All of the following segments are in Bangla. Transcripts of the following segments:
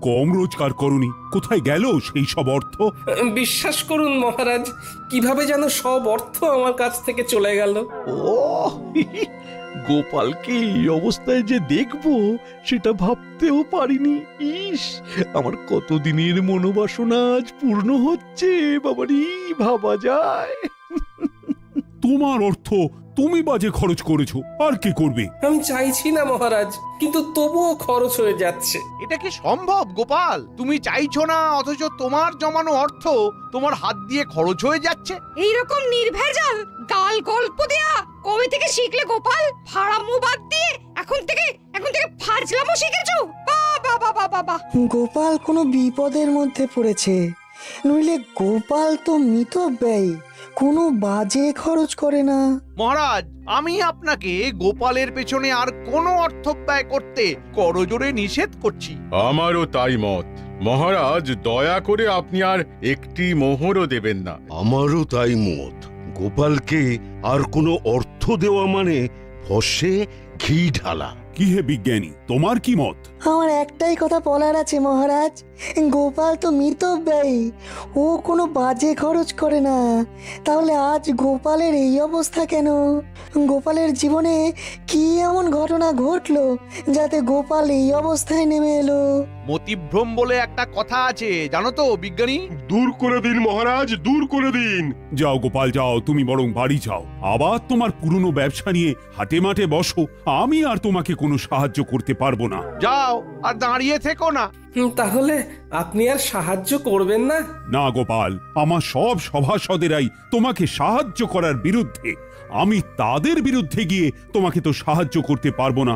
কম রোজগার করনি, কোথায় গেল সেই সব অর্থ? বিশ্বাস করুন মহারাজ, কিভাবে যেন সব অর্থ আমার কাছ থেকে চলে গেল। ও গোপালকে এই অবস্থায় যে দেখবো সেটা ভাবতেও পারিনি। ইস, আমার কতদিনের মনোবাসনা আজ পূর্ণ হচ্ছে। বাবারি, ভাবা যায়? তোমার অর্থ তুমি বাজে খরচ করেছো, আর কি করবে? আমি চাইছি না মহারাজ, কিন্তু তবুও খরচ হয়ে যাচ্ছে। এটা কি সম্ভব গোপাল? তুমি চাইছো না অথচ তোমার জমানো অর্থ তোমার হাত দিয়ে খরচ হয়ে যাচ্ছে। এইরকম নির্ভেজাল গাল গল্প দেয়া কবে থেকে শিখলে গোপাল? ফাড়ামো বাদ দিয়ে এখন থেকে ফাজলামো শিখেছো? বাবা বাবা বাবা! গোপাল কোনো বিপদের মধ্যে পড়েছে, নইলে গোপাল তো মিতব্যয়ী, কোনো বাজে খরচ করে না। মহারাজ, আমি আপনাকে গোপালের পেছনে আর কোনো অর্থ ব্যয় করতে করজোরে নিষেধ করছি। আমারও তাই মত মহারাজ, দয়া করে আপনি আর একটি মোহরও দেবেন না। আমারও তাই মত। গোপালকে আর কোনো অর্থ দেওয়া মানে ফসে ঘি ঢালা। কি হে বিজ্ঞানী, তোমার কি মত? আমার একটাই কথা বলার আছে মহারাজ, গোপাল তো মিতব্যয়ী, ও কোনো বাজে খরচ করে না। তাহলে আজ গোপালের এই অবস্থা কেন? গোপালের জীবনে কি এমন ঘটনা ঘটলো যাতে গোপাল এই অবস্থায় নেমে এলো? মতিভ্রম বলে একটা কথা আছে, জানো তো বিজ্ঞানী? দূর করে দিন মহারাজ, দূর করে দিন। যাও গোপাল যাও, তুমি বরং বাড়ি যাও, আবার তোমার পুরনো ব্যবসা নিয়ে হাটে মাঠে বসো। আমি আর তোমাকে কোনো সাহায্য করতে পারবো না। যাও, আর দাঁড়িয়ে থেকো না। তাহলে আপনি আর সাহায্য করবেন না? না গোপাল, আমার সব সভাসদেরাই তোমাকে সাহায্য করার বিরুদ্ধে। আমি তাদের বিরুদ্ধে গিয়ে তোমাকে তো সাহায্য করতে পারবো না।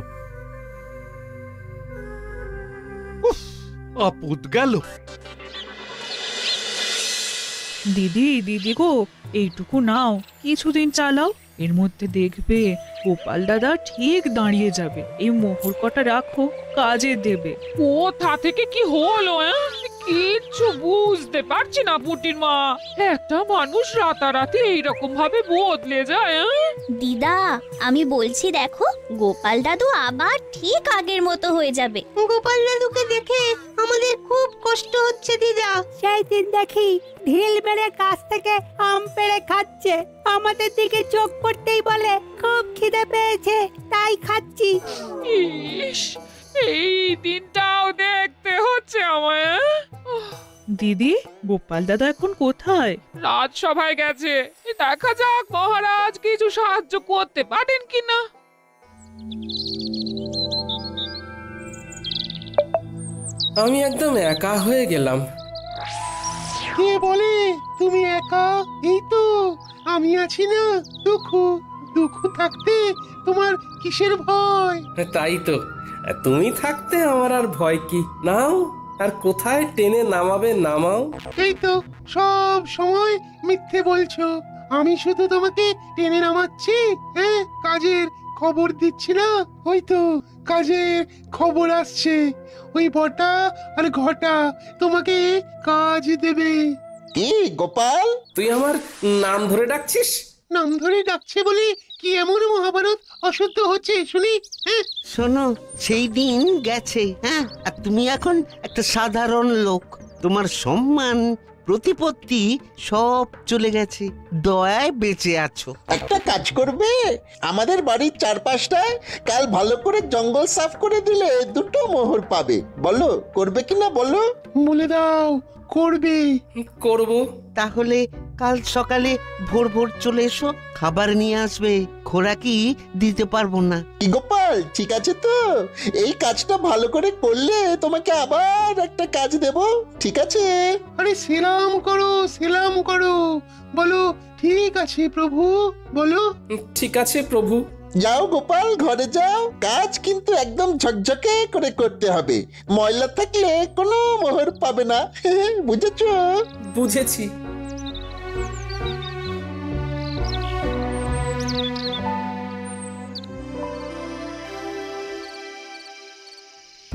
আপদ গেল। দিদি দিদি গো, এইটুকু নাও, কিছুদিন চালাও, এর মধ্যে দেখবে গোপাল দাদা ঠিক দাঁড়িয়ে যাবে। এই মোহর কটা রাখো, কাজে দেবে। কোথা থেকে কি হলো? কিচ্ছু বুঝতে পারছি না পুটির মা। একটা মানুষ রাতারাতি এইরকম ভাবে বদলে যায়। দিদা, আমি বলছি দেখো, গোপাল দাদু আবার ঠিক আগের মতো হয়ে যাবে। গোপাল দাদুকে দেখে আমাদের খুব কষ্ট হচ্ছে দিদা। সেই দিন দেখি ঢিল মেরে গাছ থেকে আম পেড়ে খাচ্ছে, আমাদের দিকে চোখ পড়তেই বলে খুব খিদে পেয়েছে তাই খাচ্ছি। ইস, এই দিনটাও দেখতে হচ্ছে আমায়। দিদি, গোপাল দাদা এখন কোথায়? রাজসভায় গেছে, দেখা যাক মহারাজ কিছু সাহায্য করতে পারেন কিনা। আমি একদম একা হয়ে গেলাম। কে বলে তুমি একা? এই তো আমি আছি না। দুঃখ থাকতে তোমার কিসের ভয়? তাই তো, তুমি থাকতে আমার আর ভয় কি? নাও, আর কোথায় টেনে নামাবে নামাও। এই তো সব সময় মিথ্যে বলছো। আমি শুধু তোমাকে টেনে নামাচ্ছি, হ্যাঁ, কাজের খবর দিচ্ছি না। ওই তো কাজের খবর আসছে, ওই বটা আর ঘটা তোমাকে কাজ দেবে। কি গোপাল, তুই আমার নাম ধরে ডাকছিস? নাম ধরে ডাকছে বলে কি এমন মহাভারত অশুদ্ধ হচ্ছে শুনি? হ্যাঁ, শোনো, সেই দিন গেছে, হ্যাঁ, আর তুমি এখন একটা সাধারণ লোক। তোমার সম্মান প্রতিপত্তি সব চলে গেছে, দয়ায় বেঁচে আছো। একটা কাজ করবে, আমাদের বাড়ির চারপাশটায় কাল ভালো করে জঙ্গল সাফ করে দিলে দুটো মোহর পাবে। বলো করবে কিনা বলো? বলে দাও করবে। করব। তাহলে কাল সকালে ভোর ভোর চলে এসো, খাবার নিয়ে আসবে, খোরাকি দিতে পারবো না। কি গোপাল, ঠিক আছে তো? এই কাজটা ভালো করে করলে তোমাকে আবার একটা কাজ দেব, ঠিক আছে? আরে সেলাম করো, সেলাম করো, বলো ঠিক আছে প্রভু, বলো ঠিক আছে প্রভু। যাও গোপাল, ঘরে যাও। কাজ কিন্তু একদম ঝকঝকে করে করতে হবে, ময়লা থাকলে কোনো মোহর পাবে না। বুঝেছো? বুঝেছি।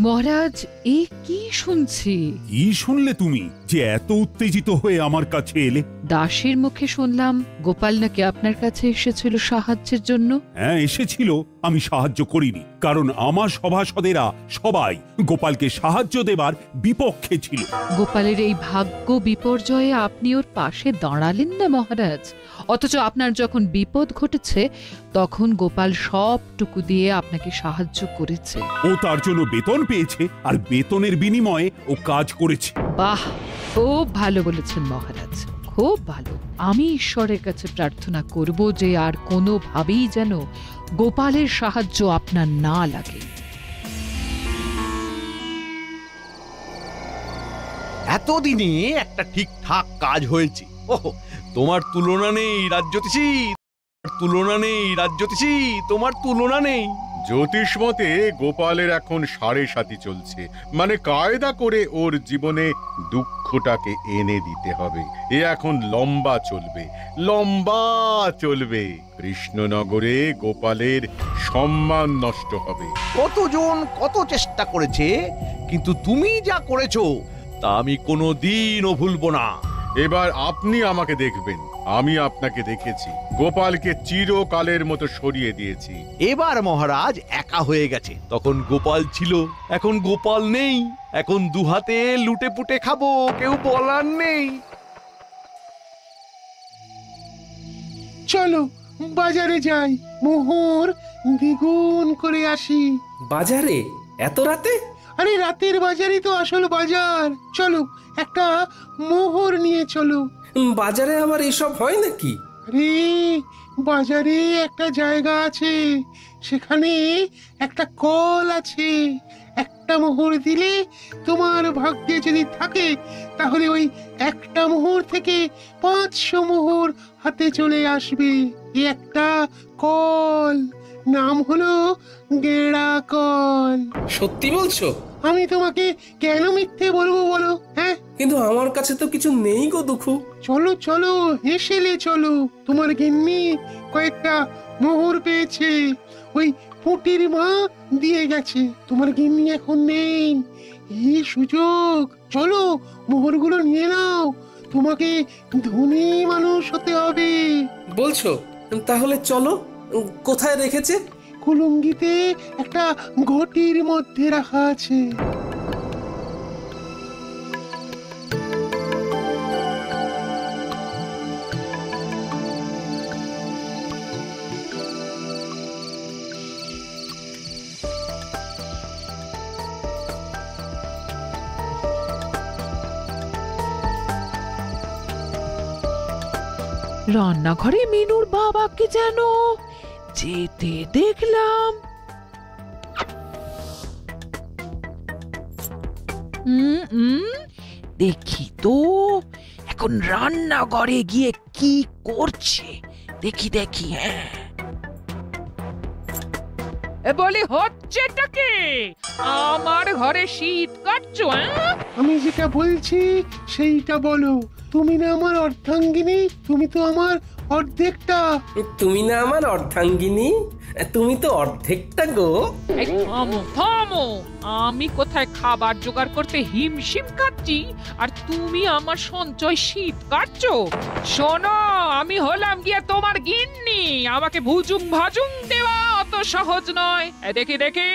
মহারাজ, এ কি শুনছি? কি শুনলে তুমি যে এত উত্তেজিত হয়ে আমার কাছে এলে? দাসীর মুখে শুনলাম গোপাল নাকি আপনার কাছে এসেছিল সাহায্যের জন্য। হ্যাঁ এসেছিল, আমি সাহায্য করিনি, কারণ আমার সভাসদেরা সবাই গোপালকে সাহায্য দেবার বিপক্ষে ছিল। গোপালের এই ভাগ্য বিপর্যয়ে আপনি ওর পাশে দাঁড়ালেন না মহারাজ, অথচ আপনার যখন বিপদ ঘটেছে তখন গোপাল সবটুকু দিয়ে আপনাকে সাহায্য করেছে। ও তার জন্য বেতন পেয়েছে, আর বেতনের বিনিময়ে ও কাজ করেছে। বাহ, খুব ভালো বলেছেন মহারাজ, খুব ভালো। আমি ঈশ্বরের কাছে প্রার্থনা করব যে আর কোনোভাবেই যেন গোপালের সাহায্য আপনার না লাগে। এতদিনে একটা ঠিকঠাক কাজ হয়েছে। ওহ, তোমার তুলনা নেই রাজ্যতীষী, তুলনা নেই রাজ্যতীষী, তোমার তুলনা নেই। জ্যোতিষ মতে গোপালের এখন 7.5 চলছে, মানে কায়দা করে ওর জীবনে দুঃখটাকে এনে দিতে হবে। এ এখন লম্বা চলবে, লম্বা চলবে। কৃষ্ণনগরে গোপালের সম্মান নষ্ট হবে। কতজন কত চেষ্টা করেছে, কিন্তু তুমি যা করেছো তা আমি কোনোদিনও ভুলবো না। এবার আপনি আমাকে দেখবেন, আমি আপনাকে দেখেছি। গোপালকে চিরকালের মতো সরিয়ে দিয়েছি। এবার মহারাজ একা হয়ে গেছে, তখন গোপাল ছিল, এখন গোপাল নেই। এখন দুহাতে লুটে পুটে খাবো, কেউ বলার নেই। চলো বাজারে যাই, মোহর দ্বিগুণ করে আসি। বাজারে এত রাতে? আরে রাতের বাজারই তো আসল বাজার। চলো একটা মোহর নিয়ে চলো। বাজারে আবার এসব হয় নাকি? আরে বাজারে একটা জায়গা আছে, সেখানে একটা কল আছে। একটা মোহর দিলে তোমার ভাগ্যে যদি থাকে তাহলে ওই একটা মোহর থেকে 500 মোহর হাতে চলে আসবে। এই একটা কল, নাম হলো গেঁড়া কল। সত্যি বলছো? আমি তোমাকে কেন মিথ্যে বলবো বলো? হ্যাঁ, কিন্তু আমার কাছে তো কিছু নেই গো দুঃখু। চলো চলো হেসেলে চলো, তোমার গিন্নি কয়েকটা মোহর পেয়েছে, ওই পুটির মা দিয়ে গেছে। তোমার গিন্নি এখন নেই, এই সুযোগ। চলো মোহরগুলো নিয়ে নাও, তোমাকে ধনী মানুষ হতে হবে। বলছো? তাহলে চলো। কোথায় রেখেছে? কুলুঙ্গিতে একটা ঘটির মধ্যে রাখা আছে। রান্নাঘরে মিনুর বাবাকে যেন যেতে দেখলাম। দেখি তো এখন রান্নাঘরে গিয়ে কি করছে, দেখি দেখি। হ্যাঁ, বলি হচ্ছেটাকে আমার ঘরে শীত কাটছো? আমি যেটা বলছি সেইটা বলো। তুমি না আমার অর্ধাঙ্গিনী, তুমি তো আমার অর্ধেকটা। তুমি না আমার অর্ধাঙ্গিনী, তুমি তো অর্ধেকটা গো। থামো থামো, আমি কোথায় খাবার জোগাড় করতে হিমশিম খাচ্ছি আর তুমি আমার সঞ্চয় শীত কাটছো? শোনো, আমি হলাম গিয়ে তোমার গিন্নি, আমাকে ভুজুং ভাজুং দেওয়া অত সহজ নয়। দেখি দেখি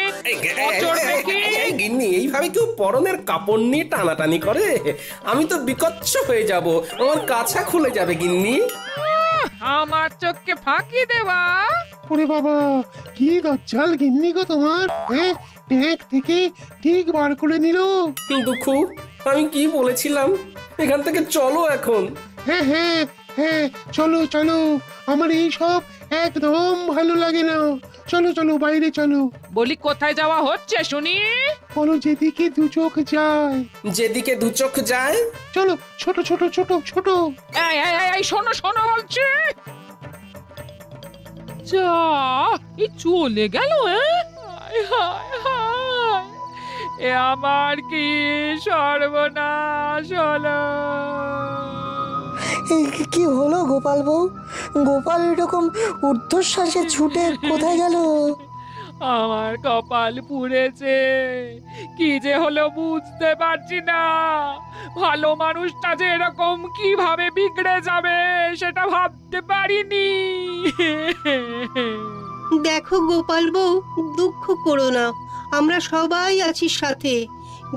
গিন্নি, এইভাবে কেউ পরনের কাপড় নিয়ে টানাটানি করে? আমি তো বিকচ্ছ হয়ে যাব, আমার কাছা খুলে যাবে গিন্নি। আমার চোখকে ফাঁকি দেওয়া? ওরে বাবা, কি দজ্জাল গিন্নি গো তোমার! ট্যাঙ্ক থেকে ঠিক বার করে নিল। দুঃখু, আমি কি বলেছিলাম? এখান থেকে চলো এখন। হ্যাঁ হ্যাঁ হ্যাঁ, চলো চলো, আমার এই সব একদম ভালো লাগে না। চলো চলো বাইরে চলো। বলি কোথায় যাওয়া হচ্ছে শুনি? বলো যেদিকে দু চোখ যায়। যেদিকে দু চোখ যায়? চলো, ছোট ছোট ছোট ছোট। এই শোনো শোনো বলছি। যা, এই চলে গেল। এ আমার কি সর্বনাশ হলো! কি হলো গোপাল বউ? গোপাল এরকম ঊর্ধ্বশ্বাসে ছুটে কোথায় গেল? আমার কপাল পুড়েছে, কি যে হলো বুঝতে পারছি না। ভালো মানুষটা যে এরকম কিভাবে বিগড়ে যাবে সেটা ভাবতে পারিনি। দেখো গোপাল বউ, দুঃখ করো না, আমরা সবাই আছি সাথে,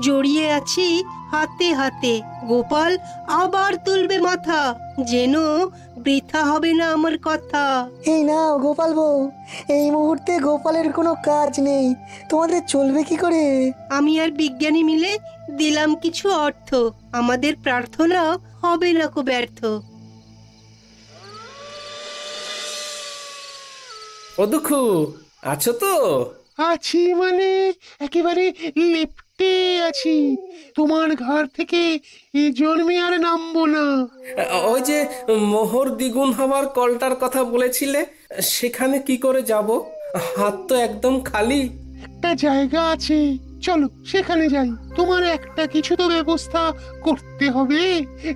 জড়িয়ে আছি হাতে হাতে। গোপাল আবার তুলবে মাথা, যেন বৃথা হবে না আমার কথা। এই নাও গোপাল বউ, এই মুহূর্তে গোপালের কোনো কাজ নেই, তোমাদের চলবে কি করে? আমি আর বিজ্ঞানী মিলে দিলাম কিছু অর্থ, আমাদের প্রার্থনা হবে না কো ব্যর্থ। ও দুঃখু, আছো তো? আছি মানে একেবারে লেপ্টে আছি, তোমার ঘর থেকে এ জন্মে আর নামবো না। ওই যে মোহর দ্বিগুণ হওয়ার কলটার কথা বলেছিলে, সেখানে কি করে যাব? হাত তো একদম খালি। একটা জায়গা আছে, চলো সেখানে যাই। তোমার একটা কিছু তো ব্যবস্থা করতে হবে,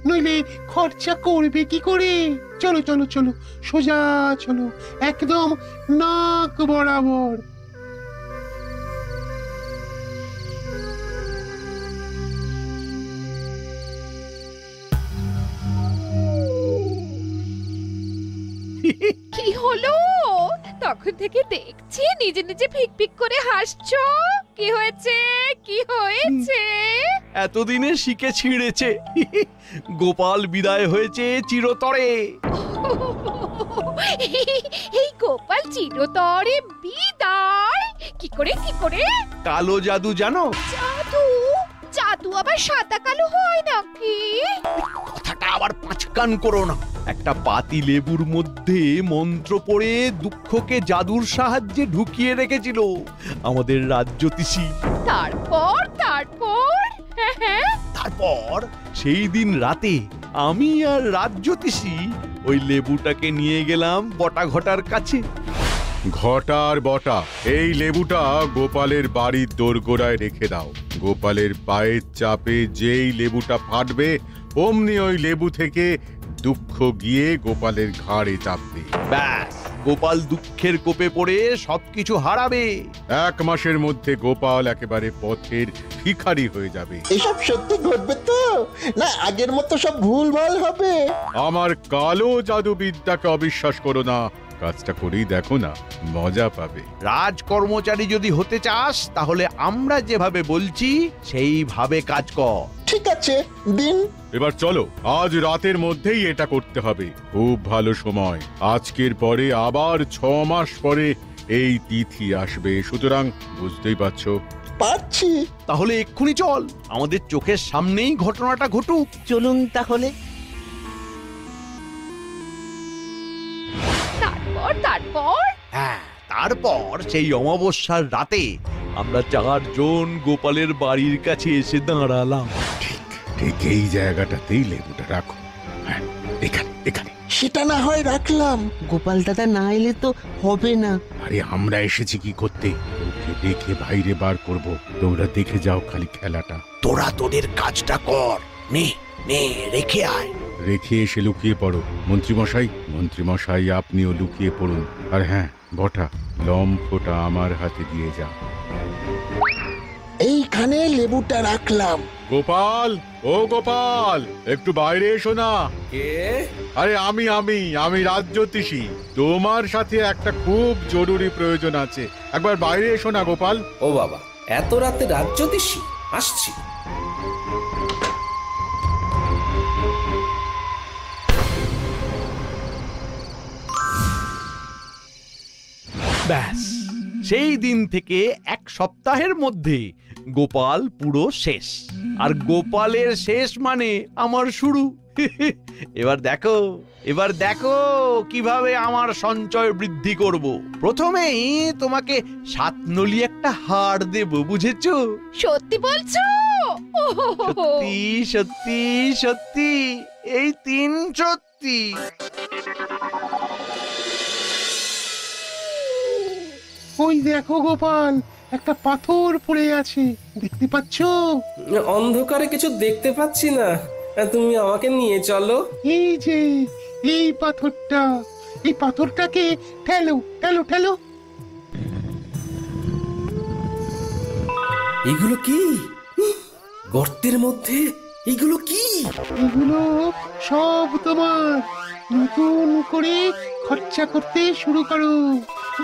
নইলে খরচা করবে কি করে? চলো চলো চলো, সোজা চলো, একদম নাক বরাবর। কি হলো? তখন থেকে দেখছি নিজে নিজে ফিক ফিক করে হাসছো। কি হয়েছে? কি হয়েছে? এতদিনে শিখে ছিঁড়েছে। গোপাল বিদায় হয়েছে চিরতরে। এই গোপাল চিরতরে বিদায়? কি করে কি করে? কালো জাদু জানো? জাদু? জাদু আবার সাদা কালো হয় নাকি? কথাটা আবার পাঁচকান করো না। একটা পাতি লেবুর মধ্যে মন্ত্র পড়ে দুঃখকে জাদুর সাহায্যে ঢুকিয়ে রেখেছিল আমাদের রাজ্যতীষী। তারপর তারপর তারপর সেই দিন রাতে আমি আর রাজ্যতীষী ওই লেবুটাকে নিয়ে গেলাম বটা ঘটার কাছে। ঘটার বটা, এই লেবুটা গোপালের বাড়ির দোরগোড়ায় রেখে দাও। গোপালের পায়ের চাপে যেই লেবুটা ফাটবে, অমনি ওই লেবু থেকে দুঃখ গিয়ে গোপালের ঘাড়ে চাপবে। ব্যাস, গোপাল দুঃখের কোপে পড়ে সবকিছু হারাবে। 1 মাসের মধ্যে গোপাল একেবারে পথের ভিখারি হয়ে যাবে। এসব সত্যি ঘটবে তো, না আগের মতো সব ভুলভাল হবে? আমার কালো জাদুবিদ্যাকে অবিশ্বাস করো না, কাজটা করেই দেখো না, মজা পাবে। রাজকর্মচারী যদি হতে চাস তাহলে আমরা যেভাবে বলছি সেইভাবে কাজ কর। ঠিক আছে, দিন। এবার চলো, আজ রাতের মধ্যেই এটা করতে হবে। খুব ভালো সময়, আজকের পরে আবার 6 মাস পরে এই তিথি আসবে, সুতরাং বুঝতেই পারছো। পাচ্ছি। তাহলে এক্ষুনি চল, আমাদের চোখের সামনেই ঘটনাটা ঘটুক। চলুন তাহলে। তারপর হ্যাঁ, তারপর সেই অমাবস্যার রাতে আমরা 4 জন গোপালের বাড়ির কাছে এসে দাঁড়ালাম। ঠিক এই জায়গাটাতেই লেবুটা রাখো। হ্যাঁ, এখানে এখানে। সেটা না হয় রাখলাম। গোপাল দাদা না এলে তো হবে না। আরে আমরা এসেছি কি করতে? ওকে দেখে বাইরে বার করব, তোমরা দেখে যাও খালি খেলাটা। তোরা তোদের কাজটা কর, নে নে রেখে আয়। রেখে এসে লুকিয়ে পড়ো। মন্ত্রীমশাই আপনিও লুকিয়ে পড়ুন। আর হ্যাঁ বটা, লম্ফটা আমার হাতে দিয়ে যা। এইখানে লেবুটা রাখলাম। গোপাল, ও গোপাল, একটু বাইরে এসো না। কে? আরে আমি রাজ্যতীষী। তোমার সাথে একটা খুব জরুরি প্রয়োজন আছে, একবার বাইরে এসো না গোপাল। ও বাবা, এত রাতে রাজ্যতীষী? আসছি। ব্যাস, সেই দিন থেকে 1 সপ্তাহের মধ্যে গোপাল পুরো শেষ। আর গোপালের শেষ মানে আমার শুরু। এবার দেখো কিভাবে আমার সঞ্চয় বৃদ্ধি করব। প্রথমেই তোমাকে 7 নলি একটা হার দেব, বুঝেছো? সত্যি বলছো? সত্যি সত্যি সত্যি, এই 3 সত্যি। ওই দেখো গোপাল, একটা পাথর পড়ে আছে, দেখতে পাচ্ছো? অন্ধকারে কিছু দেখতে পাচ্ছি না, তুমি আমাকে নিয়ে চলো। এই যে এই পাথরটা, এই পাথরটাকে ঠেলো ঠেলো ঠেলো। এগুলো কি? গর্তের মধ্যে এগুলো কি? এগুলো সব তোমার। নতুন করে খরচা করতে শুরু করো।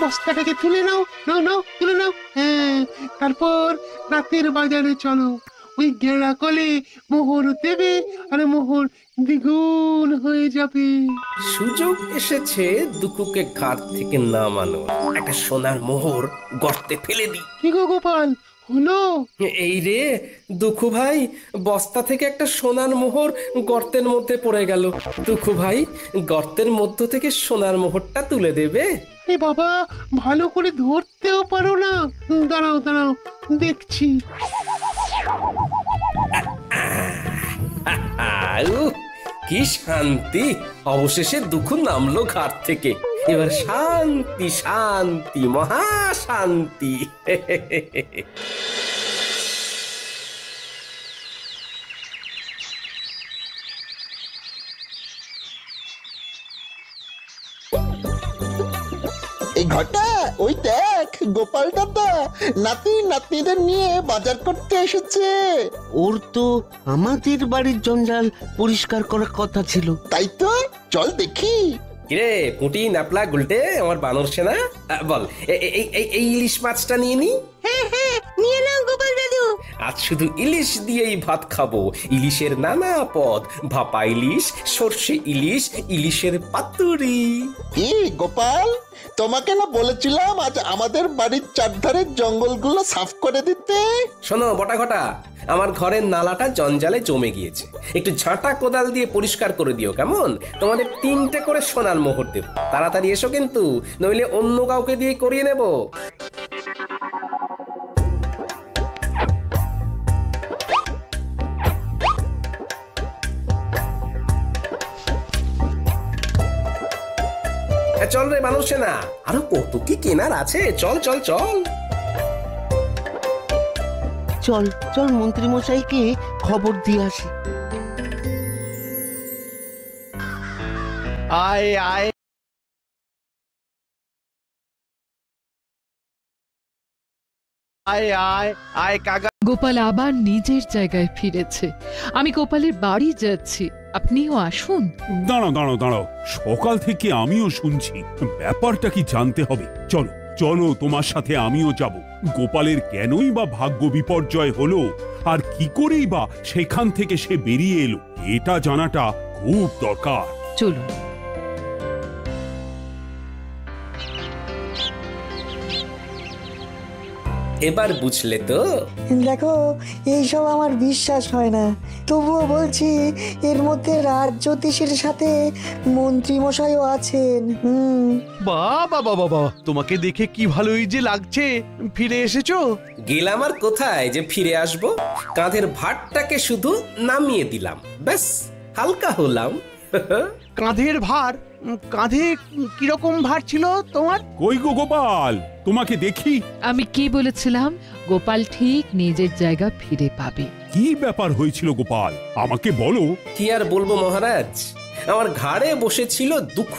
বস্তাটাকে তুলে নাও, নাও নাও, তুলে নাও। হ্যাঁ, তারপর রাতের বাজারে চলো। ওই গেঁড়া কলে মোহর দেবে, আর মোহর দ্বিগুণ হয়ে যাবে। সুযোগ এসেছে দুকুকে ঘাট থেকে নামানো। একটা সোনার মোহর গর্তে ফেলে দি। কি গো গোপাল, হলো? এই রে দুঃখু ভাই, বস্তা থেকে একটা সোনার মোহর গর্তের মধ্যে পড়ে গেল। দুঃখু ভাই, গর্তের মধ্য থেকে সোনার মোহরটা তুলে দেবে? এ বাবা, ভালো করে ধরতেও পারো না। দাঁড়াও দাঁড়াও, দেখছি। কি শান্তি! অবশেষে দুঃখু নামলো ঘাট থেকে। এবার শান্তি শান্তি, মহা শান্তি। এই ঘটা, ওই দেখ গোপাল দাদা নাতি নাতনিদের নিয়ে বাজার করতে এসেছে। ওর তো আমাদের বাড়ির জঞ্জাল পরিষ্কার করার কথা ছিল। তাই তো, চল দেখি। কিরে পুঁটি, নাপলা, গুলটে, আমার বানর সেনা, বল এই ইলিশ মাছটা নিয়ে নি। হ্যাঁ হ্যাঁ, নিয়ে নাও গোপাল দাদু। আজ শুধু ইলিশ দিয়েই ভাত খাবো। ইলিশের নানা পদ, ভাপা ইলিশ, সর্ষে ইলিশ, ইলিশের পাতুরি। কি গোপাল, তোমাকে না বলেছিলাম আজ আমাদের বাড়ির চারধারের জঙ্গলগুলো সাফ করে দিতে? শোনো বটা ঘটা, আমার ঘরের নালাটা জঞ্জালে জমে গিয়েছে। একটু ঝাঁটা কোদাল দিয়ে পরিষ্কার করে দিও, কেমন? তোমাদের 3টে করে সোনার মোহর দেব। তাড়াতাড়ি এসো কিন্তু, নইলে অন্য কাউকে দিয়ে করিয়ে নেব। চল রে মানুষ না, আরো কত কি কেনার আছে। চল চল চল চল চল, মন্ত্রী মশাইকে খবর দিয়ে আসি। আয় আয় আয় আয় আয় কাকা। গোপাল আবার নিজের জায়গায় ফিরেছে। আমি গোপালের বাড়ি যাচ্ছি, আপনিও আসুন। দাঁড়াও দাঁড়াও দাঁড়াও, সকাল থেকে আমিও শুনছি, ব্যাপারটা কি জানতে হবে। চলো চলো, তোমার সাথে আমিও যাব। গোপালের কেনই বা ভাগ্য বিপর্যয় হলো, আর কি করেই বা সেখান থেকে সে বেরিয়ে এলো, এটা জানাটা খুব দরকার। চলুন। এবার বুঝলে তো? দেখো, এইসব আমার বিশ্বাস হয় না, তবুও বলছি এর মধ্যে রাজ জ্যোতিষীর সাথে মন্ত্রী মশাইও আছেন। বাবা বাবা বাবা, তোমাকে দেখে কি ভালোই যে লাগছে। ফিরে এসেছো? গেলাম আর কোথায় যে ফিরে আসবো। কাঁধের ভারটাকে শুধু নামিয়ে দিলাম, ব্যাস হালকা হলাম। কাঁধের ভার? কাঁধে কিরকম ভার ছিল তোমার? কই গো গোপাল, তোমাকে দেখি। আমি কি বলেছিলাম, গোপাল ঠিক নিজের জায়গা ফিরে পাবে। কি ব্যাপার হয়েছিল গোপাল, আমাকে বলো। কি আর বলবো মহারাজ, আমার ঘাড়ে বসেছিল দুঃখ।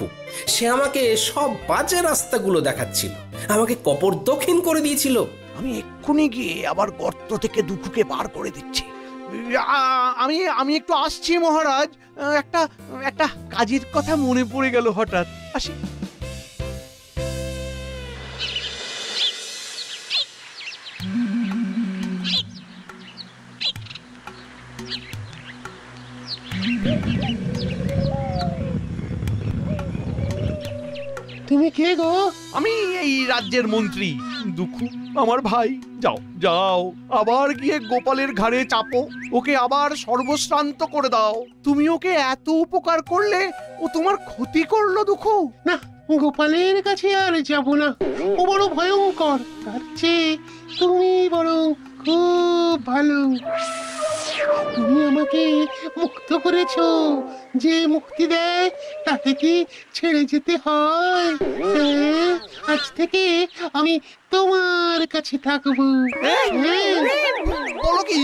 সে আমাকে সব বাজে রাস্তাগুলো দেখাচ্ছিল, আমাকে কপর দক্ষিণ করে দিয়েছিল। আমি এক্ষুনি গিয়ে আবার গর্ত থেকে দুঃখকে বার করে দিচ্ছি। আমি আমি একটু আসছি মহারাজ। একটা একটা কাজের কথা মনে পড়ে গেল হঠাৎ, আসি। তুমি কে গো? আমি এই রাজ্যের মন্ত্রী দুঃখু, আমার ভাই। যাও যাও, আবার গিয়ে গোপালের ঘাড়ে চাপো, ওকে আবার সর্বশ্রান্ত করে দাও। তুমি ওকে এত উপকার করলে, ও তোমার ক্ষতি করলো দুঃখু। না, গোপালের কাছে আর যাব না, ও বড় ভয়ঙ্কর। তার চেয়ে তুমি বরং খুব ভালো। তুমি আমাকে মুক্ত করেছো, যে মুক্তি দেয় তাতে কি ছেড়ে যেতে হয়? আজ থেকে আমি তোমার কাছে থাকবো। বলো কি?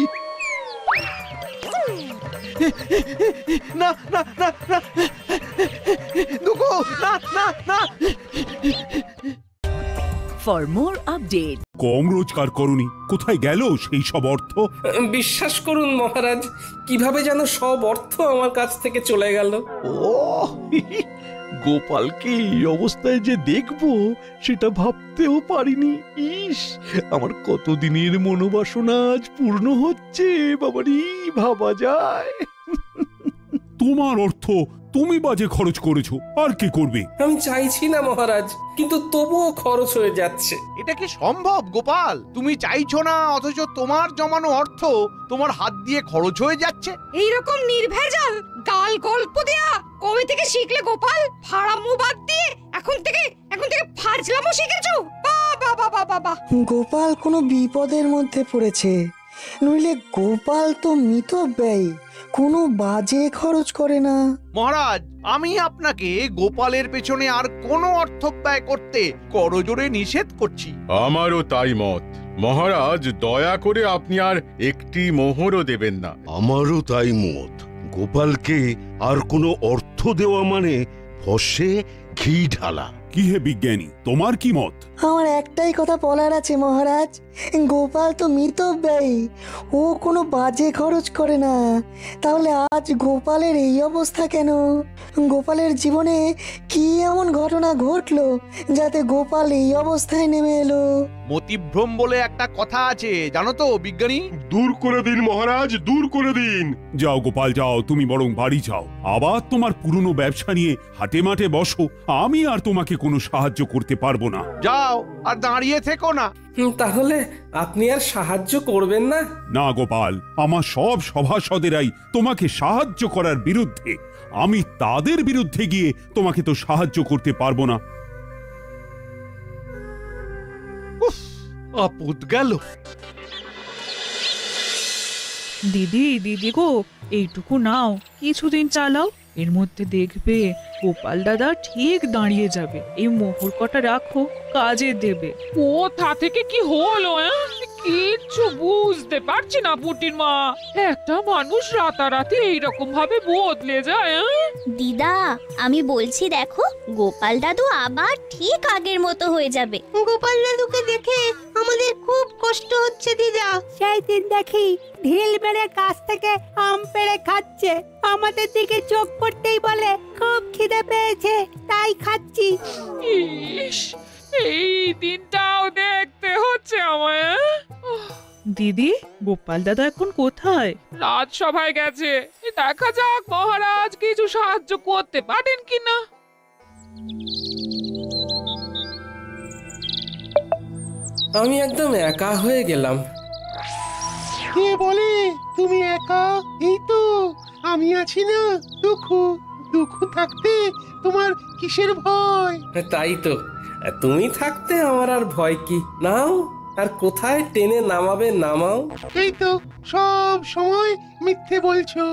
না না না না, দুঃখু, না না না। For more updates, কম রোজগার করনি, কোথায় গেল সেই সব অর্থ? বিশ্বাস করুন মহারাজ, কিভাবে যেন সব অর্থ আমার কাছ থেকে চলে গেল। ও গোপালকে এই অবস্থায় যে দেখবো সেটা ভাবতেও পারিনি। ইস, আমার কতদিনের মনোবাসনা আজ পূর্ণ হচ্ছে। বাবারি, ভাবা যায়? তোমার অর্থ তুমি বাজে খরচ করেছো, আর কি করবে? আমি চাইছি না মহারাজ, কিন্তু তবুও খরচ হয়ে যাচ্ছে। এটা কি সম্ভব গোপাল? তুমি চাইছো না অথচ তোমার জমানো অর্থ তোমার হাত দিয়ে খরচ হয়ে যাচ্ছে। এইরকম নির্ভেজাল গাল গল্প দেয়া কবে থেকে শিখলে গোপাল? ফাড়ামো বাদ দিয়ে এখন থেকে ফাজলামো শিখেছো? বাবা বাবা বাবা, গোপাল কোনো বিপদের মধ্যে পড়েছে, নইলে গোপাল তো মিতব্যয়ী, কোনো বাজে খরচ করে না। মহারাজ, আমি আপনাকে গোপালের পেছনে আর কোনো অর্থ ব্যয় করতে করজোরে নিষেধ করছি। আমারও তাই মত। মহারাজ, দয়া করে আপনি আর একটি মোহরও দেবেন না। আমারও তাই মত। গোপালকে আর কোনো অর্থ দেওয়া মানে ফসে ঘি ঢালা। কি হে বিজ্ঞানী, তোমার কি মত? আমার একটাই কথা বলার আছে মহারাজ, গোপাল তো মিতব্যয়ী, ও কোনো বাজে খরচ করে না। তাহলে আজ গোপালের এই অবস্থা কেন? গোপালের জীবনে কি এমন ঘটনা ঘটলো যাতে গোপাল এই অবস্থায় নেমে এলো? মতিভ্রম বলে একটা কথা আছে, জানো তো বিজ্ঞানী? দূর করে দিন মহারাজ, দূর করে দিন। যাও গোপাল যাও, তুমি বরং বাড়ি যাও, আবার তোমার পুরনো ব্যবসা নিয়ে হাটে মাঠে বসো। আমি আর তোমাকে কোনো সাহায্য করতে পারবো না। যাও, আর দাঁড়িয়ে থেকো না। তাহলে আপনি আর সাহায্য করবেন না? না গোপাল, আমার সব সভাসদেরাই তোমাকে সাহায্য করার বিরুদ্ধে। আমি তাদের বিরুদ্ধে গিয়ে তোমাকে তো সাহায্য করতে পারবো না। আপদ গেল। দিদি দিদি গো, এইটুকু নাও, কিছুদিন চালাও, এর মধ্যে দেখবে গোপাল দাদা ঠিক দাঁড়িয়ে যাবে। এই মোহর কটা রাখো, কাজে দেবে। কোথা থেকে কি হলো? কিচ্ছু বুঝতে পারছি না পুটির মা। একটা মানুষ রাতারাতি এইরকম ভাবে বদলে যায়। দিদা, আমি বলছি দেখো, গোপাল দাদু আবার ঠিক আগের মতো হয়ে যাবে। গোপাল দাদুকে দেখে আমাদের খুব কষ্ট হচ্ছে দিদা। সেই দিন দেখি ঢিল মেরে গাছ থেকে আম পেড়ে খাচ্ছে, আমাদের দিকে চোখ পড়তেই বলে খুব খিদে পেয়েছে, তাই খাচ্ছি। ইস, এই দিনটাও দেখতে হচ্ছে আমায়। দিদি, গোপাল দাদা এখন কোথায়? রাজসভায় গেছে, দেখা যাক মহারাজ কিছু সাহায্য করতে পারেন কিনা। আমি একদম একা হয়ে গেলাম। কে বলে তুমি একা? এই তো আমি আছি না। দুঃখ থাকতে তোমার কিসের ভয়? তাই তো, তুমি থাকতে আমার আর ভয় কি? নাও, আর কোথায় টেনে নামাবে নামাও। এই তো সব সময় মিথ্যে বলছো।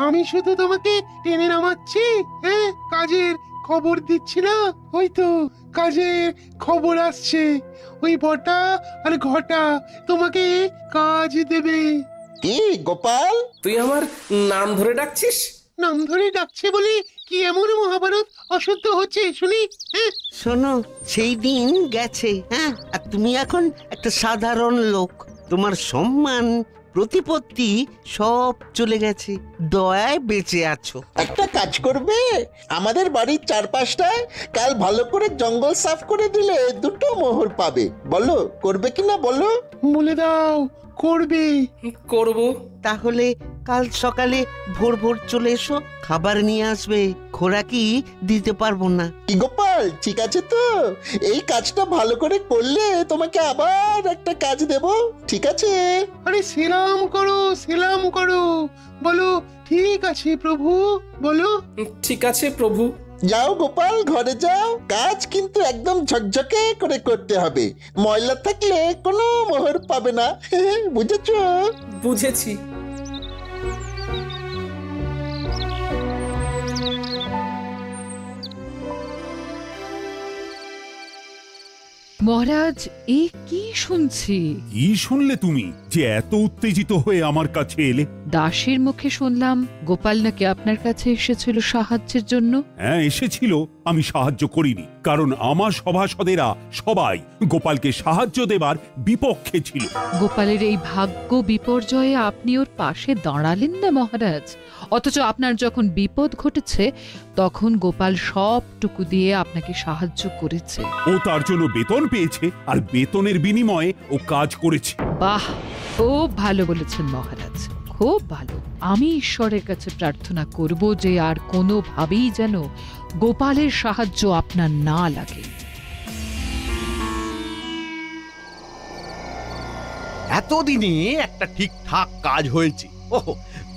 আমি শুধু তোমাকে টেনে নামাচ্ছি, হ্যাঁ, কাজের খবর দিচ্ছি না। ওই তো কাজের খবর আসছে, ওই বটা আর ঘটা তোমাকে কাজ দেবে। কি গোপাল, তুই আমার নাম ধরে ডাকছিস? নাম ধরে ডাকছে বলে কি এমন মহাভারত অশুদ্ধ হচ্ছে শুনি? শোনো, সেই দিন গেছে, হ্যাঁ, আর তুমি এখন একটা সাধারণ লোক। তোমার সম্মান প্রতিপত্তি সব চলে গেছে, দয়ায় বেঁচে আছো। একটা কাজ করবে, আমাদের বাড়ির চারপাশটায় কাল ভালো করে জঙ্গল সাফ করে দিলে দুটো মোহর পাবে। বলো করবে কিনা বলো? বলে দাও। করবে। করব। তাহলে কাল সকালে ভোর ভোর চলে এসো, খাবার নিয়ে আসবে, খোরাকি দিতে পারবো না। কি গোপাল, ঠিক আছে তো? এই কাজটা ভালো করে করলে তোমাকে আবার একটা কাজ দেব, ঠিক আছে? আরে সেলাম করো, সেলাম করো, বলো ঠিক আছে প্রভু, বলো ঠিক আছে প্রভু। যাও গোপাল, ঘরে যাও। কাজ কিন্তু একদম ঝকঝকে করে করতে হবে, ময়লা থাকলে কোনো মোহর পাবে না। বুঝেছো? বুঝেছি। মহারাজ, এ কি শুনছি? কি শুনলে তুমি? যে এত উত্তেজিত হয়ে আমার কাছে এলে? দাসীর মুখে শুনলাম গোপাল নাকি আপনার কাছে এসেছিল সাহায্যের জন্য। হ্যাঁ এসেছিল, আমি সাহায্য করিনি, কারণ আমার সভাসদেরা সবাই গোপালকে সাহায্য দেবার বিপক্ষে ছিল। গোপালের এই ভাগ্য বিপর্যয়ে আপনি ওর পাশে দাঁড়ালেন না মহারাজ, অথচ আপনার যখন বিপদ ঘটেছে তখন গোপাল সবটুকু দিয়ে আপনাকে সাহায্য করেছে। ও তার জন্য বেতন পেয়েছে, আর বেতনের বিনিময়ে ও কাজ করেছে। বাহ, খুব ভালো বলেছেন মহারাজ, খুব ভালো। আমি ঈশ্বরের কাছে প্রার্থনা করব যে আর কোনোভাবেই যেন গোপালের সাহায্য আপনার না লাগে। এতদিনে একটা ঠিকঠাক কাজ হয়েছে। ওহ,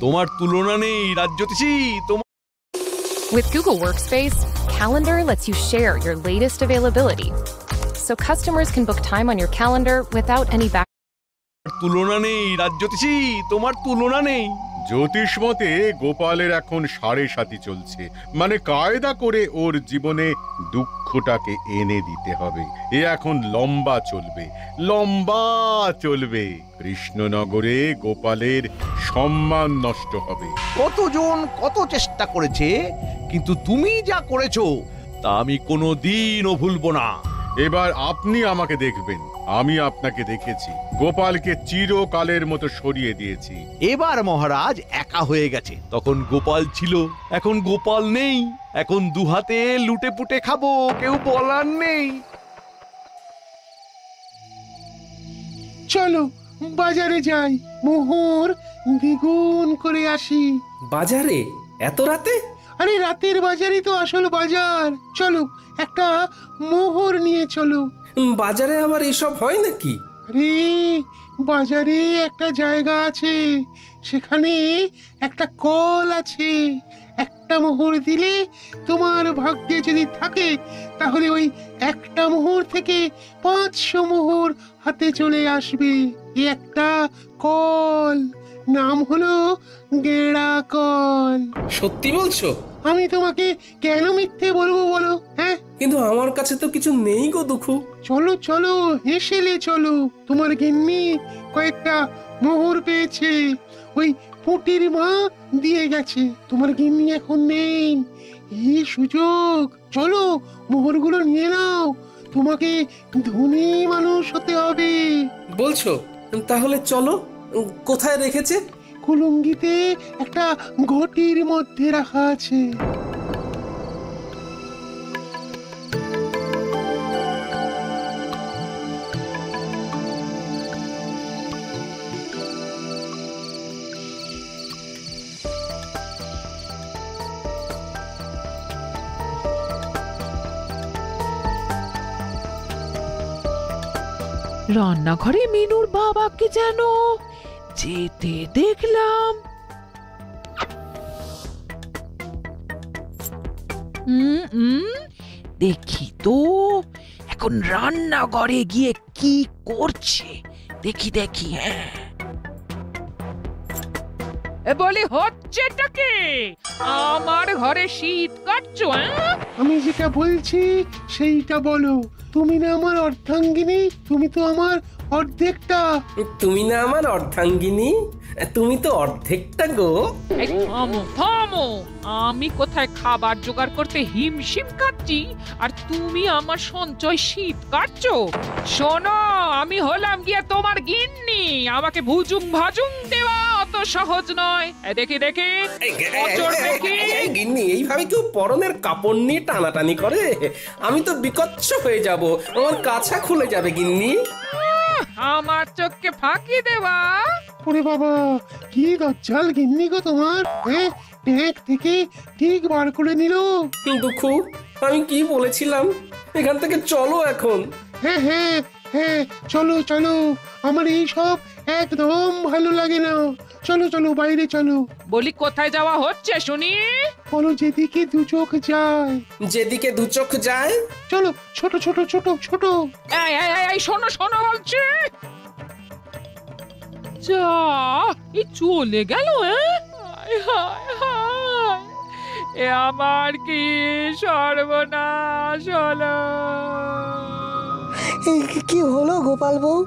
তোমার তুলনা নেই রাজ্যতীশী। With Google Workspace, Calendar lets you share your latest availability, so customers can book time on your calendar without any back. তুলনা নেই রাজ্যতীশী, তোমার তুলনা নেই। জ্যোতিষ মতে গোপালের এখন 7.5 চলছে, মানে কায়দা করে ওর জীবনে দুঃখটাকে এনে দিতে হবে। এ এখন লম্বা চলবে, লম্বা চলবে। কৃষ্ণনগরে গোপালের সম্মান নষ্ট হবে। কতজন কত চেষ্টা করেছে, কিন্তু তুমি যা করেছো তা আমি কোনোদিনও ভুলবো না। এবার আপনি আমাকে দেখবেন, আমি আপনাকে দেখেছি। গোপালকে চিরকালের মতো সরিয়ে দিয়েছি। এবার মহারাজ একা হয়ে গেছে, তখন গোপাল ছিল, এখন গোপাল নেই। এখন দুহাতে লুটে পুটে খাবো, কেউ বলার নেই। চলো বাজারে যাই, মোহর দ্বিগুণ করে আসি। বাজারে এত রাতে? আরে রাতের বাজারই তো আসল বাজার। চলো একটা মোহর নিয়ে চলো। বাজারে আবার এসব হয় নাকি? আরে বাজারে একটা জায়গা আছে, সেখানে একটা কল আছে। একটা মোহর দিলে তোমার ভাগ্যে যদি থাকে তাহলে ওই একটা মোহর থেকে 500 মোহর হাতে চলে আসবে। এই একটা কল, নাম হলো গেড়া কল। সত্যি বলছো? আমি তোমাকে কেন মিথ্যে বলবো বলো? হ্যাঁ, কিন্তু আমার কাছে তো কিছু নেই গো দুঃখু। চলো চলো হেসেলে চলো, তোমার গিন্নি কয়েকটা মোহর পেয়েছে, ওই পুটির মা দিয়ে গেছে। তোমার গিন্নি এখন নেই, এই সুযোগ। চলো মোহরগুলো নিয়ে নাও, তোমাকে ধনী মানুষ হতে হবে। বলছো? তাহলে চলো। কোথায় রেখেছে? কুলুঙ্গিতে একটা ঘটির মধ্যে রাখা আছে। রান্নাঘরে মিনুর বাবাকে যেন যেতে দেখলাম। দেখি তো এখন রান্নাঘরে গিয়ে কি করছে, দেখি দেখি। হ্যাঁ, বলি হচ্ছেটা কি? আমার ঘরে শীত কাটছো? আমি যেটা বলছি সেইটা বলো। তুমি না আমার অর্ধাঙ্গিনী, তুমি তো আমার অর্ধেকটা। তুমি না আমার অর্ধাঙ্গিনী, তুমি তো অর্ধেকটা গো। থামো থামো, আমি কোথায় খাবার জোগাড় করতে হিমশিম কাটছি আর তুমি আমার সঞ্চয় শীত কাটছো? শোনো, আমি হলাম গিয়ে তোমার গিন্নি, আমাকে ভুজুং ভাজুং দেওয়া অত সহজ নয়। দেখি দেখি গিন্নি, এইভাবে কেউ পরনের কাপড় নিয়ে টানাটানি করে? আমি তো বিকচ্ছ হয়ে যাব, আমার কাছা খুলে যাবে গিন্নি। আমার চোখকে ফাঁকি দেওয়া? ওরে বাবা, কি দজ্জাল গিন্নি গো তোমার! ট্যাঙ্ক থেকে ঠিক বার করে নিল। দুঃখু, আমি কি বলেছিলাম? এখান থেকে চলো এখন। হ্যাঁ হ্যাঁ হ্যাঁ, চলো চলো, আমার এই সব একদম ভালো লাগে না। চলো চলো বাইরে চলো। বলি কোথায় যাওয়া হচ্ছে শুনি? বলো যেদিকে দু চোখ যায়। যেদিকে দু চোখ যায়? চলো, ছোট ছোট ছোট ছোট। এই শোনো শোনো বলছি। যা, এই চলে গেল। এ আমার কি সর্বনাশ হলো! কি হলো গোপাল বউ?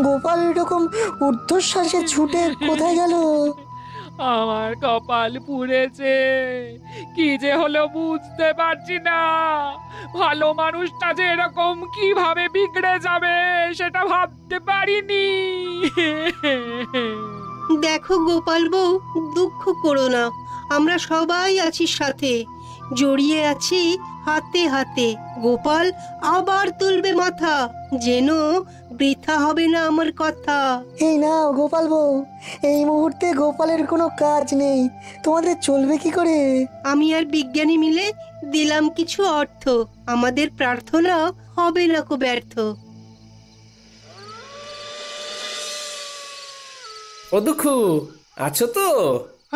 গোপাল এরকম ঊর্ধ্বশ্বাসে ছুটে কোথায় গেল? আমার কপাল পুড়েছে, কি যে হলো বুঝতে পারছি না। ভালো মানুষটা যে এরকম কিভাবে বিগড়ে যাবে সেটা ভাবতে পারিনি। দেখো গোপাল বউ, দুঃখ করো না, আমরা সবাই আছি সাথে, জড়িয়ে আছি হাতে হাতে। গোপাল আবার তুলবে মাথা, যেন বৃথা হবে না আমার কথা। এই নাও গোপাল বউ, এই মুহূর্তে গোপালের কোনো কাজ নেই, তোমাদের চলবে কি করে? আমি আর বিজ্ঞানী মিলে দিলাম কিছু অর্থ, আমাদের প্রার্থনা হবে না কো ব্যর্থ। ও দুঃখু, আছো তো?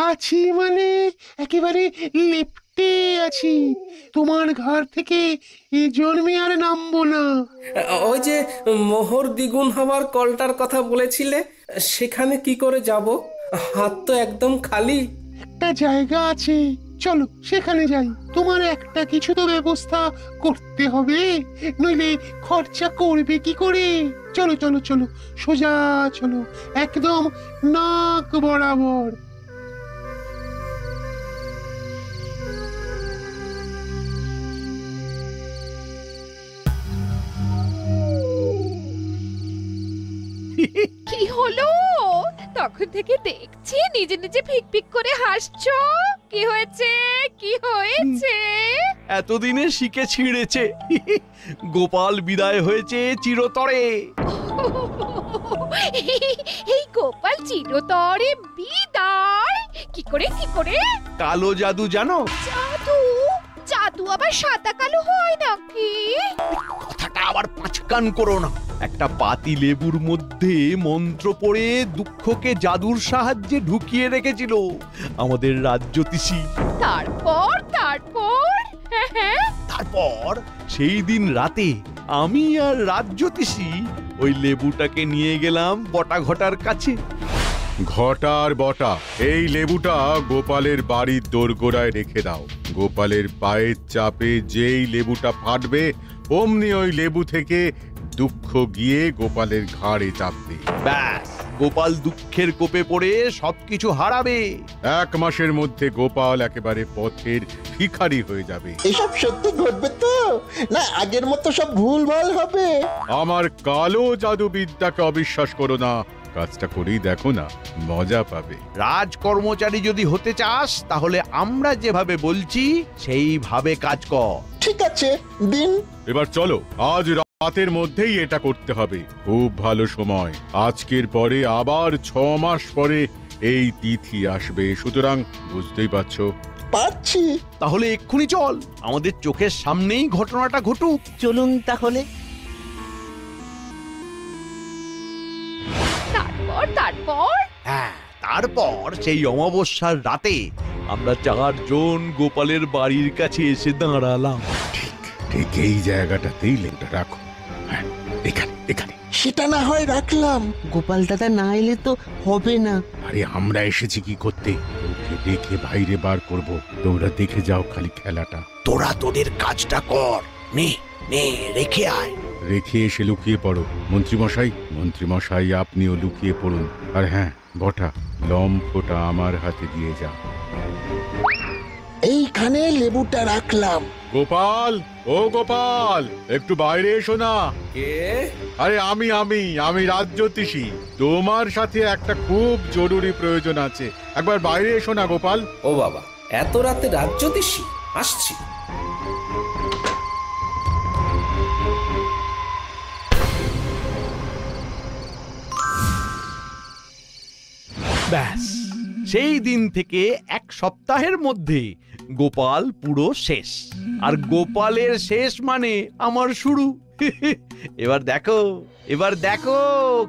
আছি মানে একেবারে লেপ্টে আছি। তোমার ঘর থেকে এ জন্মে আর নামবো না। ওই যে মোহর দ্বিগুণ হওয়ার কলটার কথা বলেছিলে, সেখানে কি করে যাব? হাত তো একদম খালি। একটা জায়গা আছে, চলো সেখানে যাই। তোমার একটা কিছু তো ব্যবস্থা করতে হবে, নইলে খরচা করবে কি করে? চলো চলো চলো, সোজা চলো, একদম নাক বরাবর। কি হলো? তখন থেকে দেখছি নিজে নিজে ফিক ফিক করে হাসছো। কি হয়েছে? কি হয়েছে? এতদিনে শিখে ছিঁড়েছে। গোপাল বিদায় হয়েছে চিরতরে। এই গোপাল চিরতরে বিদায়? কি করে কি করে? কালো জাদু জানো? জাদু? জাদু আবার সাদা কালো হয় নাকি? কথাটা আবার পাঁচকান করো না। একটা পাতি লেবুর মধ্যে মন্ত্র পড়ে দুঃখকে জাদুর সাহায্যে ঢুকিয়ে রেখেছিল আমাদের রাজ্যতীষী। তারপর তারপর তারপর সেই দিন রাতে আমি আর রাজ্যতীষী ওই লেবুটাকে নিয়ে গেলাম বটা ঘটার কাছে। ঘটার বটা, এই লেবুটা গোপালের বাড়ির দোরগোড়ায় রেখে দাও। গোপালের পায়ের চাপে যেই লেবুটা ফাটবে, অমনি ওই লেবু থেকে দুঃখ গিয়ে গোপালের ঘাড়ে চাপবে। ব্যাস, গোপাল দুঃখের কোপে পড়ে সবকিছু হারাবে। 1 মাসের মধ্যে গোপাল একেবারে পথের ভিখারি হয়ে যাবে। এসব সত্যি ঘটবে তো, না আগের মতো সব ভুলভাল হবে? আমার কালো জাদুবিদ্যাকে অবিশ্বাস করো না, কাজটা করেই দেখো না, মজা পাবে। রাজকর্মচারী যদি হতে চাস তাহলে আমরা যেভাবে বলছি সেইভাবে কাজ কর। ঠিক আছে, দিন। এবার চলো, আজ রাতের মধ্যেই এটা করতে হবে। খুব ভালো সময়, আজকের পরে আবার 6 মাস পরে এই তিথি আসবে, সুতরাং বুঝতেই পারছো। পাচ্ছি। তাহলে এক্ষুনি চল, আমাদের চোখের সামনেই ঘটনাটা ঘটুক। চলুন তাহলে। তারপর তারপর হ্যাঁ, তারপর সেই অমাবস্যার রাতে আমরা 4 জন গোপালের বাড়ির কাছে এসে দাঁড়ালাম। ঠিক এই জায়গাটাতেই লেবুটা রাখো। হ্যাঁ, এখানে এখানে। সেটা না হয় রাখলাম। গোপাল দাদা না এলে তো হবে না। আরে আমরা এসেছি কি করতে? ওকে দেখে বাইরে বার করব, তোমরা দেখে যাও খালি খেলাটা। তোরা তোদের কাজটা কর, নে নে রেখে আয়। রেখে এসে লুকিয়ে পড়ো। মন্ত্রীমশাই আপনিও লুকিয়ে পড়ুন। আর হ্যাঁ বটা, লম্ফটা আমার হাতে দিয়ে যা। এইখানে লেবুটা রাখলাম। গোপাল, ও গোপাল, একটু বাইরে এসো না। কে? আরে আমি রাজ্যতীষী। তোমার সাথে একটা খুব জরুরি প্রয়োজন আছে, একবার বাইরে এসো না গোপাল। ও বাবা, এত রাতে রাজ্যতীষী? আসছি। ব্যাস, সেই দিন থেকে 1 সপ্তাহের মধ্যে গোপাল পুরো শেষ। আর গোপালের শেষ মানে আমার শুরু। এবার দেখো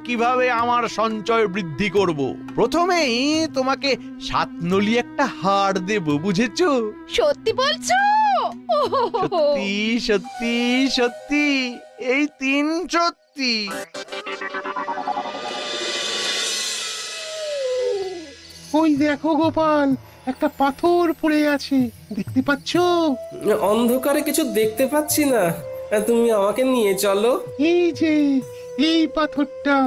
কিভাবে আমার সঞ্চয় বৃদ্ধি করব। প্রথমেই তোমাকে 7 নলি একটা হার দেব, বুঝেছো? সত্যি বলছো? সত্যি সত্যি সত্যি, এই 3 সত্যি। ওই দেখো গোপাল, একটা পাথর পড়ে আছে, দেখতে পাচ্ছো? অন্ধকারে কিছু দেখতে পাচ্ছি না, তুমি আমাকে নিয়ে চলো। এই যে এই পাথরটা,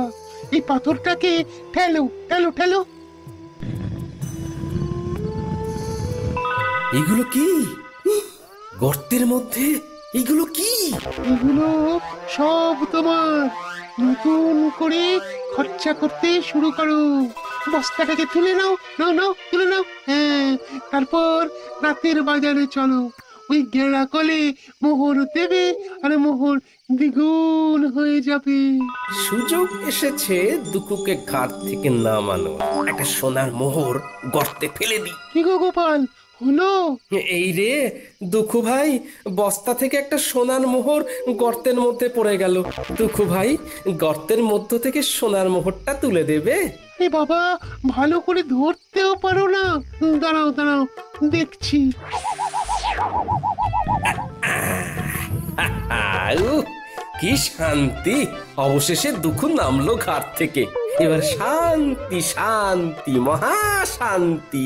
এই পাথরটাকে ঠেলো ঠেলো ঠেলো। এগুলো কি? গর্তের মধ্যে এগুলো কি? এগুলো সব তোমার। নতুন করে খরচা করতে শুরু করো। বস্তাটাকে তুলে নাও, নাও নাও, তুলে নাও। হ্যাঁ, তারপর রাতের বাজারে চলো। ওই গেঁড়া কলে মোহর দেবে, আর মোহর দ্বিগুণ হয়ে যাবে। সুযোগ এসেছে দুকুকে ঘাট থেকে নামানো। একটা সোনার মোহর গর্তে ফেলে দি। কি গো গোপাল, হলো? এই রে দুঃখু ভাই, বস্তা থেকে একটা সোনার মোহর গর্তের মধ্যে পড়ে গেল। দুঃখু ভাই, গর্তের মধ্য থেকে সোনার মোহরটা তুলে দেবে? এ বাবা, ভালো করে ধরতেও পারো না। দাঁড়াও দাঁড়াও, দেখছি। কি শান্তি! অবশেষে দুঃখু নামলো ঘাট থেকে। এবার শান্তি শান্তি, মহা শান্তি।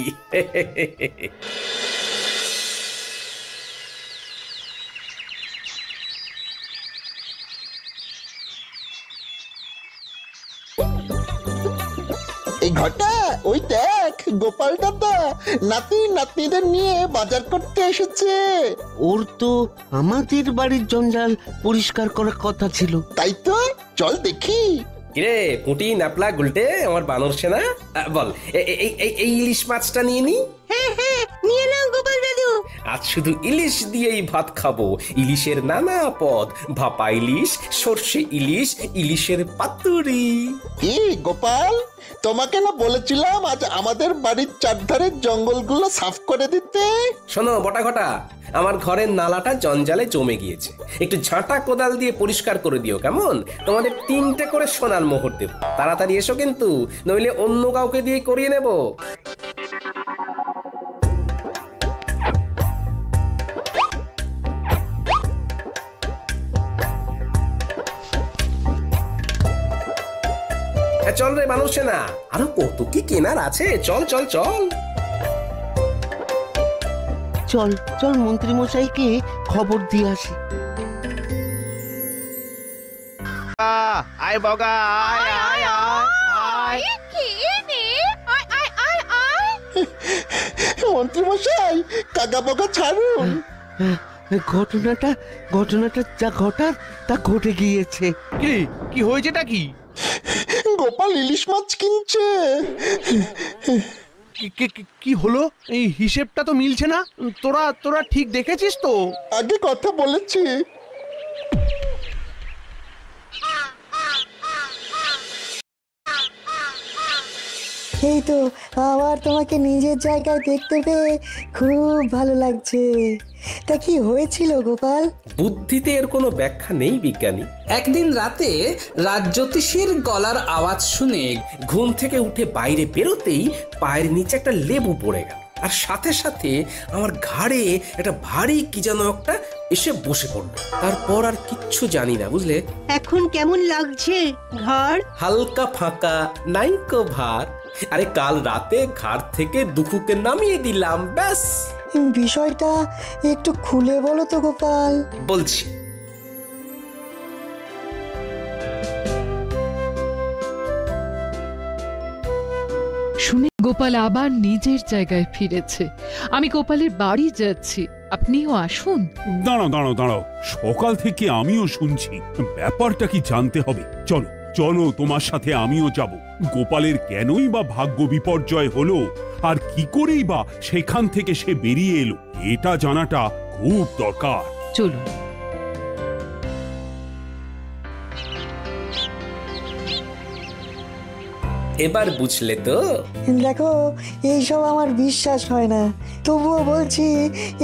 এই ঘটা, ওই দেখ গোপাল দাদা নাতি নাতনিদের নিয়ে বাজার করতে এসেছে। ওর তো আমাদের বাড়ির জঞ্জাল পরিষ্কার করার কথা ছিল। তাই তো, চল দেখি। কিরে পুঁটি, ন্যাপলা, গুলটে, আমার বানর সেনা, বল এই ইলিশ মাছটা নিয়ে নি। হ্যাঁ হ্যাঁ, নিয়ে নাও গোপাল দাদু। আজ শুধু ইলিশ দিয়েই ভাত খাবো। ইলিশের নানা পদ, ভাপা ইলিশ, সর্ষে ইলিশ, ইলিশের পাতুরি। কি গোপাল, তোমাকে না বলেছিলাম আজ আমাদের বাড়ির চারধারের জঙ্গলগুলো সাফ করে দিতে? শোনো বটা ঘটা, আমার ঘরের নালাটা জঞ্জালে জমে গিয়েছে। একটু ঝাঁটা কোদাল দিয়ে পরিষ্কার করে দিও কেমন? তোমাদের 3টে করে সোনার মোহর দেব। তাড়াতাড়ি এসো কিন্তু, নইলে অন্য কাউকে দিয়ে করিয়ে নেব। চল রে মানুষ না, আরো কত কি কেনার আছে। চল চল চল চল চল, মন্ত্রী মশাইকে খবর দিয়ে আসি। আয় বগা, আয় আয় আয়। মন্ত্রী মশাই, কাকা বগা ছাড়ুন। ঘটনাটা যা ঘটার তা ঘটে গিয়েছে। কি হয়েছেটা কি? গোপাল ইলিশ মাছ কিনছে। কি হলো? এই হিসেবটা তো মিলছে না। তোরা ঠিক দেখেছিস তো? আগে কথা বলেছি। এই তো আবার তোমাকে নিজের জায়গায় দেখতে পেয়ে খুব ভালো লাগছে। তা কি হয়েছিল গোপাল? বুদ্ধিতে এর কোনো ব্যাখ্যা নেই বিজ্ঞানী। একদিন রাতে রাজজ্যোতিষীর গলার আওয়াজ শুনে ঘুম থেকে উঠে বাইরে বেরোতেই পায়ের নিচে একটা লেবু পড়ে গেল, আর সাথে সাথে আমার ঘাড়ে একটা ভারী কি যেন একটা এসে বসে পড়লো। তারপর আর কিচ্ছু জানি না, বুঝলে? এখন কেমন লাগছে ঘাড়? হালকা ফাঁকা, নাইকো ভার। আরে কাল রাতে ঘাড় থেকে দুঃখুকে নামিয়ে দিলাম, ব্যাস। বিষয়টা একটু খুলে বলো তো গোপাল। বলছি। শুনে গোপাল আবার নিজের জায়গায় ফিরেছে। আমি গোপালের বাড়ি যাচ্ছি, আপনিও আসুন। দাঁড়াও দাঁড়াও দাঁড়াও, সকাল থেকে আমিও শুনছি। ব্যাপারটা কি জানতে হবে। চলো চলো, তোমার সাথে আমিও যাব। গোপালের কেনই বা ভাগ্য বিপর্যয় হলো, আর কি করেই বা সেখান থেকে সে বেরিয়ে এলো, এটা জানাটা খুব দরকার। চলুন। এবার বুঝলে তো? দেখো, এইসব আমার বিশ্বাস হয় না, তবুও বলছি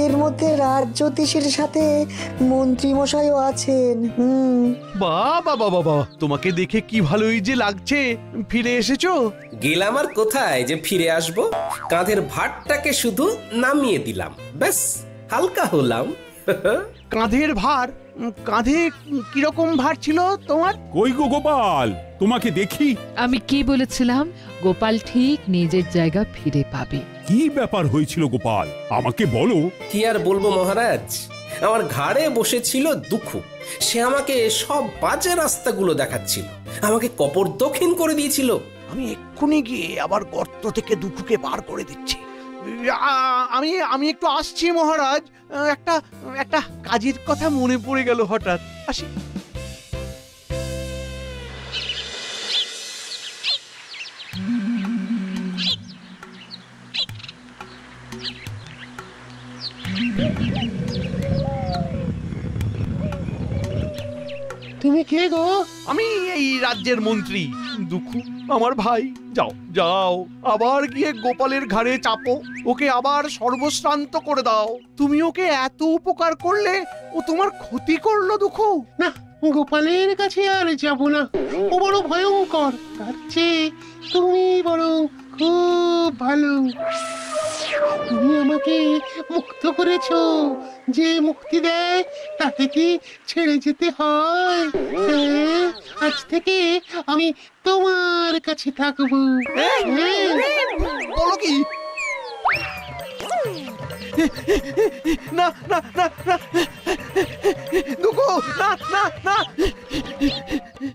এর মধ্যে রাজজ্যোতিষীর সাথে মন্ত্রী মশাইও আছেন। বাবা বাবা, তোমাকে দেখে কি ভালোই যে লাগছে। ফিরে এসেছো? গেলাম আর কোথায় যে ফিরে আসবো। কাঁধের ভারটাকে শুধু নামিয়ে দিলাম, ব্যাস, হালকা হলাম। কাঁধের ভার? কাঁধে কিরকম ভার ছিল তোমার? কই গো গোপাল, তোমাকে দেখি। আমি কি বলেছিলাম? গোপাল ঠিক নিজের জায়গা ফিরে পাবে। কি ব্যাপার হয়েছিল গোপাল, আমাকে বলো। কি আর বলবো মহারাজ, আমার ঘাড়ে বসেছিল দুঃখু। সে আমাকে সব বাজে রাস্তাগুলো দেখাচ্ছিল, আমাকে কপর্দক্ষিণ করে দিয়েছিল। আমি এক্ষুনি গিয়ে আবার গর্ত থেকে দুঃখকে বার করে দিচ্ছি। আমি আমি একটু আসছি মহারাজ। একটা একটা কাজের কথা মনে পড়ে গেল হঠাৎ। আসি। তুমি কে গো? আমি এই রাজ্যের মন্ত্রী দুঃখু, আমার ভাই। যাও যাও, আবার গিয়ে গোপালের ঘাড়ে চাপো, ওকে আবার সর্বশ্রান্ত করে দাও। তুমি ওকে এত উপকার করলে ও তোমার ক্ষতি করলো দুঃখু। না, গোপালের কাছে আর যাব না, ও বড় ভয়ঙ্কর। তার চেয়ে তুমি বরং খুব ভালো। তুমি আমাকে মুক্ত করেছো, যে মুক্তি দেয় তাকে কি ছেড়ে যেতে হয়? হ্যাঁ, আজ থেকে আমি তোমার কাছে থাকবো। বলো কি? না না না না দুঃখু, না না না।